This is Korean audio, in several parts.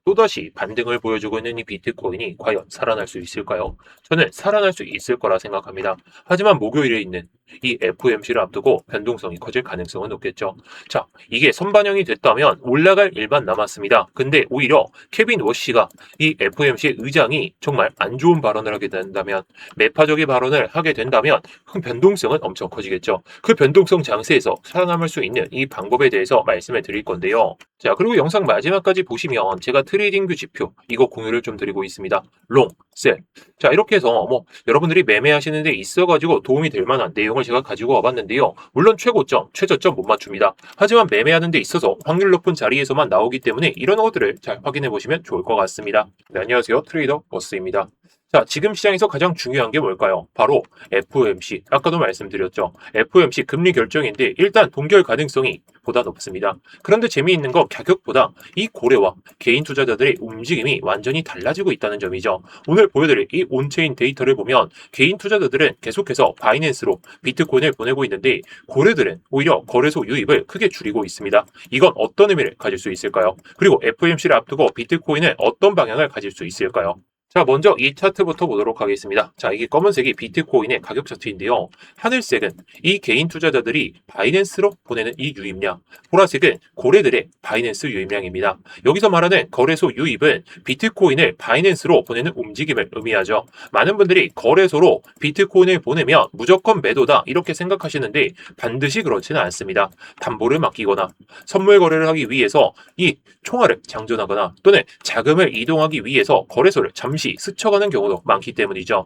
또다시 반등을 보여주고 있는 이 비트코인이 과연 살아날 수 있을까요? 저는 살아날 수 있을 거라 생각합니다. 하지만 목요일에 있는 이 FOMC를 앞두고 변동성이 커질 가능성은 높겠죠. 자, 이게 선반영이 됐다면 올라갈 일만 남았습니다. 근데 오히려 케빈 워시가 이 FOMC 의장이 정말 안 좋은 발언을 하게 된다면, 매파적인 발언을 하게 된다면 그 변동성은 엄청 커지겠죠. 그 변동성 장세에서 살아남을 수 있는 이 방법에 대해서 말씀을 드릴 건데요. 자, 그리고 영상 마지막까지 보시면 제가 트레이딩 뷰 지표 이거 공유를 좀 드리고 있습니다. 롱, 셀. 자, 이렇게 해서 여러분들이 매매하시는 데 있어가지고 도움이 될 만한 내용을 제가 가지고 와봤는데요. 물론 최고점, 최저점 못 맞춥니다. 하지만 매매하는 데 있어서 확률 높은 자리에서만 나오기 때문에 이런 것들을 잘 확인해 보시면 좋을 것 같습니다. 네, 안녕하세요. 트레이더 버스입니다. 자, 지금 시장에서 가장 중요한 게 뭘까요? 바로 FOMC. 아까도 말씀드렸죠. FOMC 금리 결정인데 일단 동결 가능성이 보다 높습니다. 그런데 재미있는 건 가격보다 이 고래와 개인 투자자들의 움직임이 완전히 달라지고 있다는 점이죠. 오늘 보여드릴 이 온체인 데이터를 보면 개인 투자자들은 계속해서 바이낸스로 비트코인을 보내고 있는데 고래들은 오히려 거래소 유입을 크게 줄이고 있습니다. 이건 어떤 의미를 가질 수 있을까요? 그리고 FOMC를 앞두고 비트코인은 어떤 방향을 가질 수 있을까요? 자, 먼저 이 차트부터 보도록 하겠습니다. 자, 이게 검은색이 비트코인의 가격 차트인데요. 하늘색은 이 개인 투자자들이 바이낸스로 보내는 이 유입량, 보라색은 고래들의 바이낸스 유입량입니다. 여기서 말하는 거래소 유입은 비트코인을 바이낸스로 보내는 움직임을 의미하죠. 많은 분들이 거래소로 비트코인을 보내면 무조건 매도다 이렇게 생각하시는데 반드시 그렇지는 않습니다. 담보를 맡기거나 선물 거래를 하기 위해서 이 총알을 장전하거나 또는 자금을 이동하기 위해서 거래소를 잠시 스쳐가는 경우도 많기 때문이죠.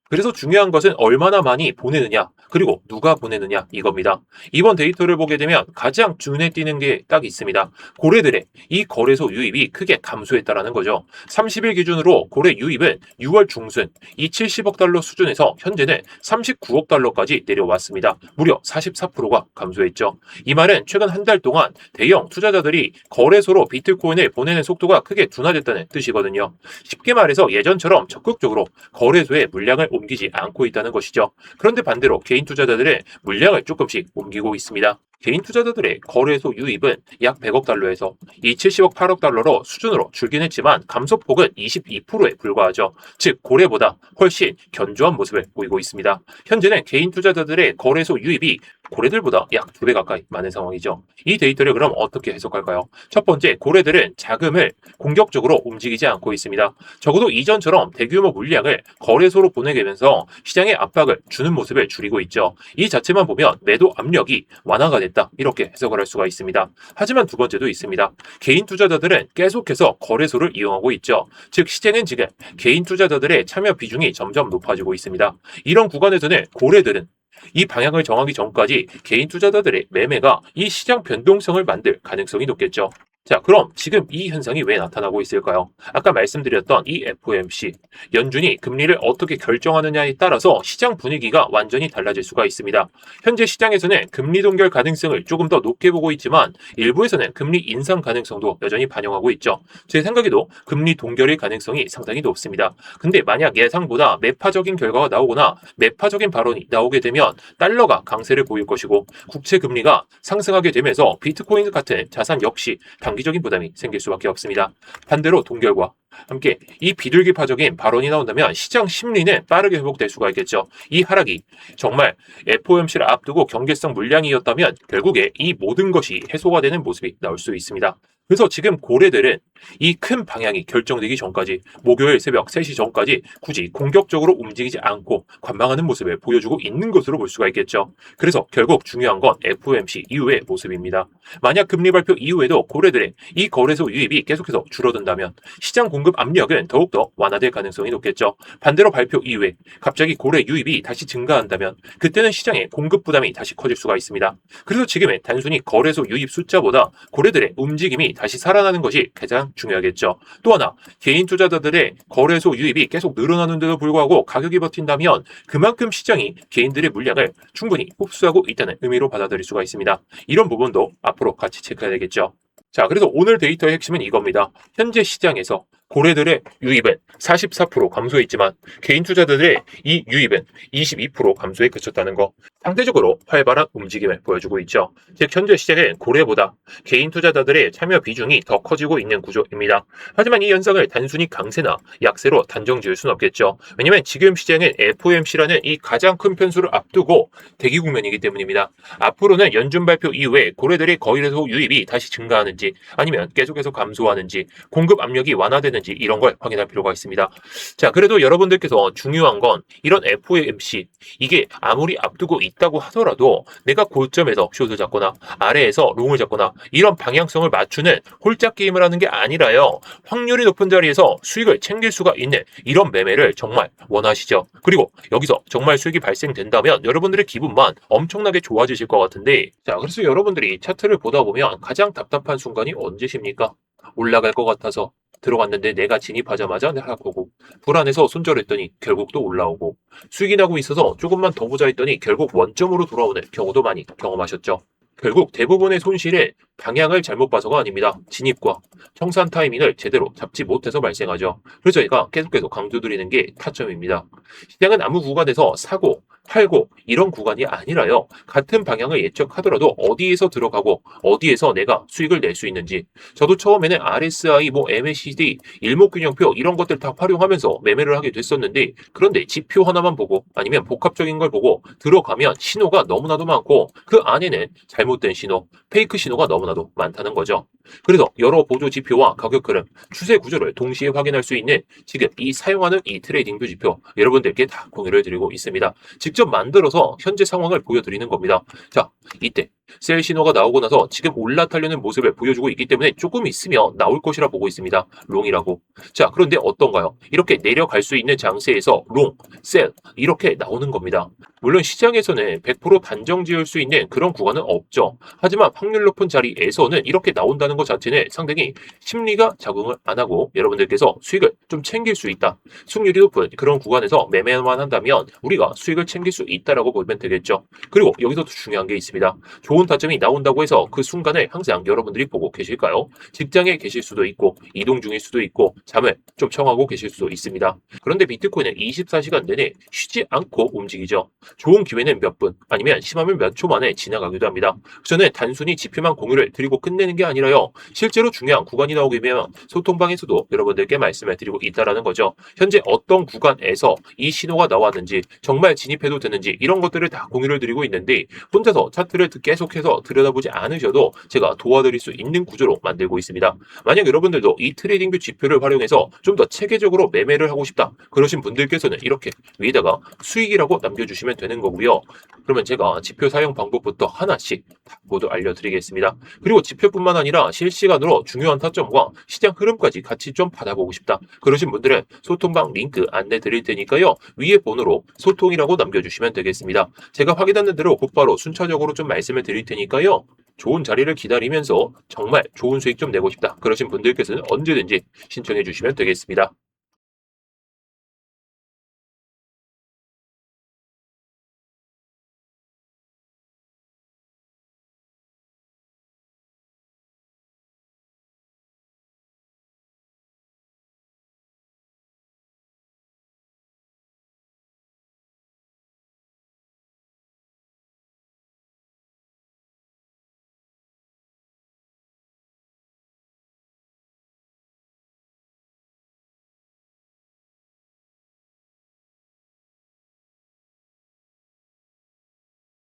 그래서 중요한 것은 얼마나 많이 보내느냐, 그리고 누가 보내느냐 이겁니다. 이번 데이터를 보게 되면 가장 눈에 띄는 게 딱 있습니다. 고래들의 이 거래소 유입이 크게 감소했다라는 거죠. 30일 기준으로 고래 유입은 6월 중순 이 70억 달러 수준에서 현재는 39억 달러까지 내려왔습니다. 무려 44%가 감소했죠. 이 말은 최근 한 달 동안 대형 투자자들이 거래소로 비트코인을 보내는 속도가 크게 둔화됐다는 뜻이거든요. 쉽게 말해서 예전처럼 적극적으로 거래소에 물량을 옮기지 않고 있다는 것이죠. 그런데 반대로 개인 투자자들은 물량을 조금씩 옮기고 있습니다. 개인 투자자들의 거래소 유입은 약 100억 달러에서 이 70억 8억 달러로 수준으로 줄긴 했지만 감소폭은 22%에 불과하죠. 즉 고래보다 훨씬 견조한 모습을 보이고 있습니다. 현재는 개인 투자자들의 거래소 유입이 고래들보다 약 2배 가까이 많은 상황이죠. 이 데이터를 그럼 어떻게 해석할까요? 첫 번째, 고래들은 자금을 공격적으로 움직이지 않고 있습니다. 적어도 이전처럼 대규모 물량을 거래소로 보내게 되면서 시장에 압박을 주는 모습을 줄이고 있죠. 이 자체만 보면 매도 압력이 완화가 됐다 이렇게 해석을 할 수가 있습니다. 하지만 두 번째도 있습니다. 개인 투자자들은 계속해서 거래소를 이용하고 있죠. 즉 시장은 지금 개인 투자자들의 참여 비중이 점점 높아지고 있습니다. 이런 구간에서는 고래들은 이 방향을 정하기 전까지 개인 투자자들의 매매가 이 시장 변동성을 만들 가능성이 높겠죠. 자, 그럼 지금 이 현상이 왜 나타나고 있을까요? 아까 말씀드렸던 이 FOMC, 연준이 금리를 어떻게 결정하느냐에 따라서 시장 분위기가 완전히 달라질 수가 있습니다. 현재 시장에서는 금리 동결 가능성을 조금 더 높게 보고 있지만 일부에서는 금리 인상 가능성도 여전히 반영하고 있죠. 제 생각에도 금리 동결의 가능성이 상당히 높습니다. 근데 만약 예상보다 매파적인 결과가 나오거나 매파적인 발언이 나오게 되면 달러가 강세를 보일 것이고 국채 금리가 상승하게 되면서 비트코인 같은 자산 역시 단기적인 부담이 생길 수밖에 없습니다. 반대로 동결과 함께 이 비둘기파적인 발언이 나온다면 시장 심리는 빠르게 회복될 수가 있겠죠. 이 하락이 정말 FOMC를 앞두고 경계성 물량이었다면 결국에 이 모든 것이 해소가 되는 모습이 나올 수 있습니다. 그래서 지금 고래들은 이 큰 방향이 결정되기 전까지 목요일 새벽 3시 전까지 굳이 공격적으로 움직이지 않고 관망하는 모습을 보여주고 있는 것으로 볼 수가 있겠죠. 그래서 결국 중요한 건 FOMC 이후의 모습입니다. 만약 금리 발표 이후에도 고래들의 이 거래소 유입이 계속해서 줄어든다면 시장 공급 압력은 더욱더 완화될 가능성이 높겠죠. 반대로 발표 이후에 갑자기 고래 유입이 다시 증가한다면 그때는 시장의 공급 부담이 다시 커질 수가 있습니다. 그래서 지금의 단순히 거래소 유입 숫자보다 고래들의 움직임이 다시 살아나는 것이 가장 중요하겠죠. 또 하나, 개인 투자자들의 거래소 유입이 계속 늘어나는데도 불구하고 가격이 버틴다면 그만큼 시장이 개인들의 물량을 충분히 흡수하고 있다는 의미로 받아들일 수가 있습니다. 이런 부분도 앞으로 같이 체크해야 되겠죠. 자, 그래서 오늘 데이터의 핵심은 이겁니다. 현재 시장에서 고래들의 유입은 44% 감소했지만 개인 투자자들의 이 유입은 22% 감소에 그쳤다는 거. 상대적으로 활발한 움직임을 보여주고 있죠. 즉 현재 시장은 고래보다 개인 투자자들의 참여 비중이 더 커지고 있는 구조입니다. 하지만 이 현상을 단순히 강세나 약세로 단정 지을 수는 없겠죠. 왜냐면 지금 시장은 FOMC라는 이 가장 큰 변수를 앞두고 대기 국면이기 때문입니다. 앞으로는 연준 발표 이후에 고래들의 거래소 유입이 다시 증가하는지 아니면 계속해서 감소하는지 공급 압력이 완화되는지 이런 걸 확인할 필요가 있습니다. 자, 그래도 여러분들께서 중요한 건 이런 FOMC 이게 아무리 앞두고 있다고 하더라도 내가 고점에서 숏을 잡거나 아래에서 롱을 잡거나 이런 방향성을 맞추는 홀짝 게임을 하는 게 아니라요. 확률이 높은 자리에서 수익을 챙길 수가 있는 이런 매매를 정말 원하시죠. 그리고 여기서 정말 수익이 발생된다면 여러분들의 기분만 엄청나게 좋아지실 것 같은데 자, 그래서 여러분들이 차트를 보다 보면 가장 답답한 순간이 언제십니까? 올라갈 것 같아서 들어갔는데 내가 진입하자마자 하락하고 불안해서 손절했더니 결국 또 올라오고 수익이 나고 있어서 조금만 더 보자 했더니 결국 원점으로 돌아오는 경우도 많이 경험하셨죠. 결국 대부분의 손실은 방향을 잘못 봐서가 아닙니다. 진입과 청산 타이밍을 제대로 잡지 못해서 발생하죠. 그래서 저희가 계속 강조드리는 게 타점입니다. 시장은 아무 구간에서 사고 팔고 이런 구간이 아니라요. 같은 방향을 예측하더라도 어디에서 들어가고 어디에서 내가 수익을 낼 수 있는지 저도 처음에는 RSI, MACD, 일목균형표 이런 것들 다 활용하면서 매매를 하게 됐었는데 그런데 지표 하나만 보고 아니면 복합적인 걸 보고 들어가면 신호가 너무나도 많고 그 안에는 잘못된 신호, 페이크 신호가 너무나도 많다는 거죠. 그래서 여러 보조 지표와 가격 흐름, 추세 구조를 동시에 확인할 수 있는 지금 이 사용하는 이 트레이딩 뷰 지표 여러분들께 다 공유를 드리고 있습니다. 직접 만들어서 현재 상황을 보여드리는 겁니다. 자, 이때 셀 신호가 나오고 나서 지금 올라타려는 모습을 보여주고 있기 때문에 조금 있으면 나올 것이라 보고 있습니다. 롱이라고. 자, 그런데 어떤가요? 이렇게 내려갈 수 있는 장세에서 롱, 셀 이렇게 나오는 겁니다. 물론 시장에서는 100% 단정 지을 수 있는 그런 구간은 없죠. 하지만 확률 높은 자리에서는 이렇게 나온다는 것 자체는 상당히 심리가 작용을 안 하고 여러분들께서 수익을 좀 챙길 수 있다. 수익률이 높은 그런 구간에서 매매만 한다면 우리가 수익을 챙길 수 있다라고 보면 되겠죠. 그리고 여기서도 중요한 게 있습니다. 좋은 타점이 나온다고 해서 그 순간을 항상 여러분들이 보고 계실까요? 직장에 계실 수도 있고 이동 중일 수도 있고 잠을 좀 청하고 계실 수도 있습니다. 그런데 비트코인은 24시간 내내 쉬지 않고 움직이죠. 좋은 기회는 몇 분 아니면 심하면 몇 초 만에 지나가기도 합니다. 저는 단순히 지표만 공유를 드리고 끝내는 게 아니라요. 실제로 중요한 구간이 나오게 되면 소통방에서도 여러분들께 말씀을 드리고 있다라는 거죠. 현재 어떤 구간에서 이 신호가 나왔는지 정말 진입해도 되는지 이런 것들을 다 공유를 드리고 있는데 혼자서 차트를 계속해서 들여다보지 않으셔도 제가 도와드릴 수 있는 구조로 만들고 있습니다. 만약 여러분들도 이 트레이딩뷰 지표를 활용해서 좀 더 체계적으로 매매를 하고 싶다 그러신 분들께서는 이렇게 위에다가 수익이라고 남겨주시면 되는 거고요. 그러면 제가 지표 사용 방법부터 하나씩 모두 알려드리겠습니다. 그리고 지표뿐만 아니라 실시간으로 중요한 타점과 시장 흐름까지 같이 좀 받아보고 싶다 그러신 분들은 소통방 링크 안내 드릴 테니까요. 위에 번호로 소통이라고 남겨주시면 되겠습니다. 제가 확인하는 대로 곧바로 순차적으로 좀 말씀을 드릴 테니까요. 좋은 자리를 기다리면서 정말 좋은 수익 좀 내고 싶다 그러신 분들께서는 언제든지 신청해 주시면 되겠습니다.